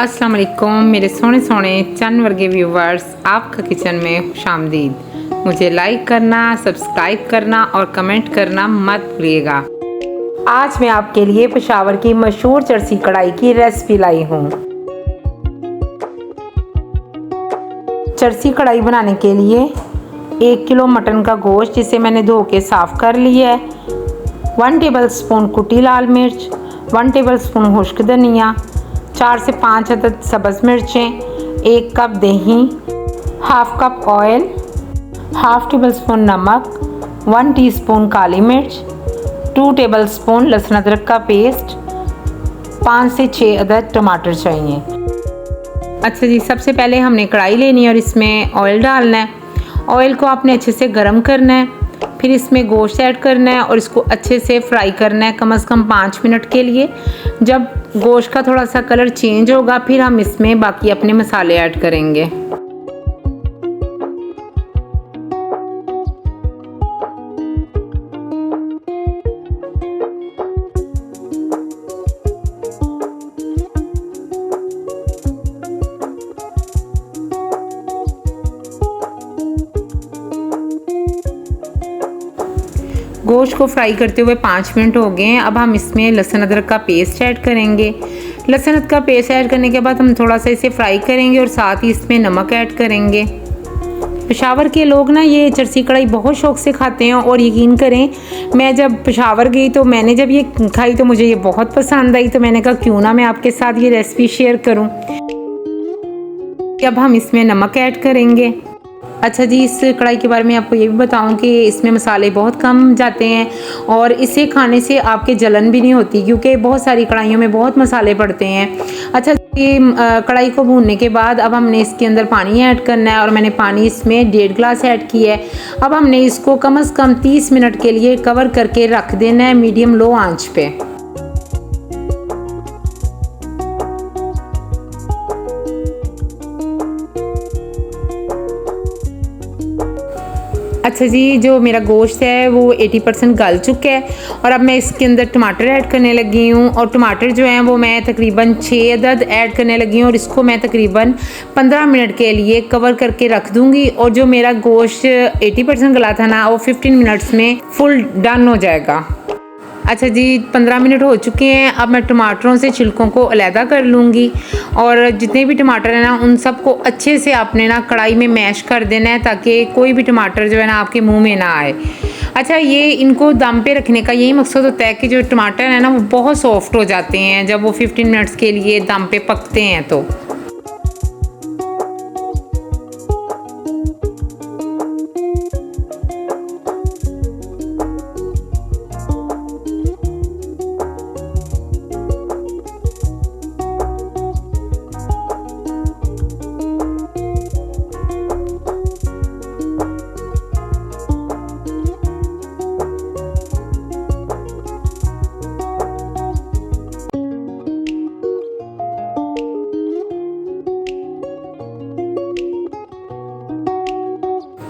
अस्सलाम वालेकुम मेरे सोने सोने चंद वर्गे व्यूवर्स, आपका किचन में खुशामदीद। मुझे लाइक करना, सब्सक्राइब करना और कमेंट करना मत भूलिएगा। आज मैं आपके लिए पेशावर की मशहूर चरसी कढ़ाई की रेसिपी लाई हूँ। चरसी कढ़ाई बनाने के लिए 1 किलो मटन का गोश्त जिसे मैंने धो के साफ़ कर लिया है, 1 टेबल स्पून कुटी लाल मिर्च, 1 टेबल स्पून खुश्क धनिया, 4 से 5 अदद सब्ज़ मिर्चें, 1 कप दही, half cup oil, half table spoon नमक, 1 टीस्पून काली मिर्च, 2 टेबल स्पून लहसुन अदरक का पेस्ट, 5 से 6 अदद टमाटर चाहिए। अच्छा जी, सबसे पहले हमने कढ़ाई लेनी है और इसमें ऑयल डालना है। ऑयल को आपने अच्छे से गर्म करना है, फिर इसमें गोश्त ऐड करना है और इसको अच्छे से फ्राई करना है कम से कम 5 मिनट के लिए। जब गोश्त का थोड़ा सा कलर चेंज होगा फिर हम इसमें बाकी अपने मसाले ऐड करेंगे। गोश्त को फ्राई करते हुए 5 मिनट हो गए हैं। अब हम इसमें लहसुन अदरक का पेस्ट ऐड करेंगे। लहसुन अदरक का पेस्ट ऐड करने के बाद हम थोड़ा सा इसे फ्राई करेंगे और साथ ही इसमें नमक ऐड करेंगे। पेशावर के लोग ना ये चरसी कढ़ाई बहुत शौक़ से खाते हैं और यकीन करें, मैं जब पेशावर गई तो मैंने जब ये खाई तो मुझे ये बहुत पसंद आई, तो मैंने कहा क्यों ना मैं आपके साथ ये रेसिपी शेयर करूँ। अब हम इसमें नमक ऐड करेंगे। अच्छा जी, इस कढ़ाई के बारे में आपको ये भी बताऊं कि इसमें मसाले बहुत कम जाते हैं और इसे खाने से आपके जलन भी नहीं होती, क्योंकि बहुत सारी कढ़ाइयों में बहुत मसाले पड़ते हैं। अच्छा जी, कढ़ाई को भूनने के बाद अब हमने इसके अंदर पानी ऐड करना है और मैंने पानी इसमें 1.5 गिलास ऐड किया है। अब हमने इसको कम से कम 30 मिनट के लिए कवर करके रख देना है मीडियम लो आँच पे। अच्छा जी, जो मेरा गोश्त है वो 80% गल चुका है और अब मैं इसके अंदर टमाटर ऐड करने लगी हूँ और टमाटर जो हैं वो मैं तकरीबन 6 अदद ऐड करने लगी हूँ और इसको मैं तकरीबन 15 मिनट के लिए कवर करके रख दूँगी। और जो मेरा गोश्त 80% गला था ना, वो 15 मिनट्स में फुल डन हो जाएगा। अच्छा जी, 15 मिनट हो चुके हैं। अब मैं टमाटरों से छिलकों को अलहदा कर लूँगी और जितने भी टमाटर हैं ना उन सबको अच्छे से आपने ना कढ़ाई में मैश कर देना है ताकि कोई भी टमाटर जो है ना आपके मुंह में ना आए। अच्छा, ये इनको दम पे रखने का यही मकसद होता है कि जो टमाटर है ना वो बहुत सॉफ्ट हो जाते हैं जब वो 15 मिनट्स के लिए दम पे पकते हैं तो।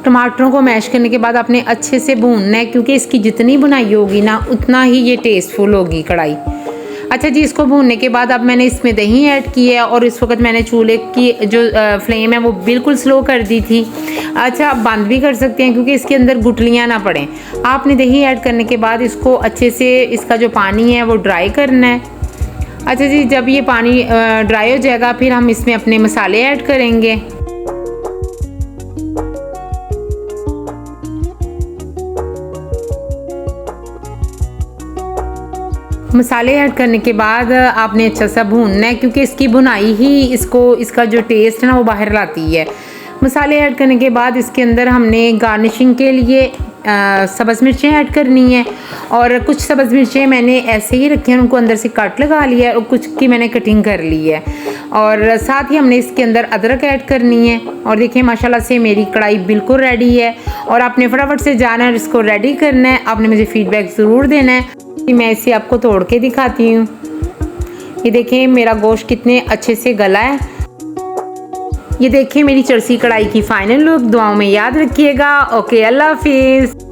टमाटरों को मैश करने के बाद आपने अच्छे से भूनना है, क्योंकि इसकी जितनी बुनाई होगी ना उतना ही ये टेस्टफुल होगी कढ़ाई। अच्छा जी, इसको भूनने के बाद अब मैंने इसमें दही ऐड किया है और इस वक्त मैंने चूल्हे की जो फ्लेम है वो बिल्कुल स्लो कर दी थी। अच्छा, आप बंद भी कर सकते हैं क्योंकि इसके अंदर गुठलियाँ ना पड़ें। आपने दही ऐड करने के बाद इसको अच्छे से इसका जो पानी है वो ड्राई करना है। अच्छा जी, जब ये पानी ड्राई हो जाएगा फिर हम इसमें अपने मसाले ऐड करेंगे। मसाले ऐड करने के बाद आपने अच्छा सा भूनना है, क्योंकि इसकी भुनाई ही इसका जो टेस्ट है ना वो बाहर लाती है। मसाले ऐड करने के बाद इसके अंदर हमने गार्निशिंग के लिए सब्ज़ मिर्चें ऐड करनी है और कुछ सब्ज़ मिर्चें मैंने ऐसे ही रखी हैं, उनको अंदर से कट लगा लिया है और कुछ की मैंने कटिंग कर ली है। और साथ ही हमने इसके अंदर अदरक ऐड करनी है। और देखिए माशाल्लाह से मेरी कढ़ाई बिल्कुल रेडी है और आपने फटाफट से जाना है, इसको रेडी करना है। आपने मुझे फीडबैक ज़रूर देना है। मैं इसे आपको तोड़ के दिखाती हूँ। ये देखिए मेरा गोश्त कितने अच्छे से गला है। ये देखिए मेरी चरसी कढ़ाई की फाइनल लुक। दुआओं में याद रखिएगा। ओके, अल्लाह हाफिज़।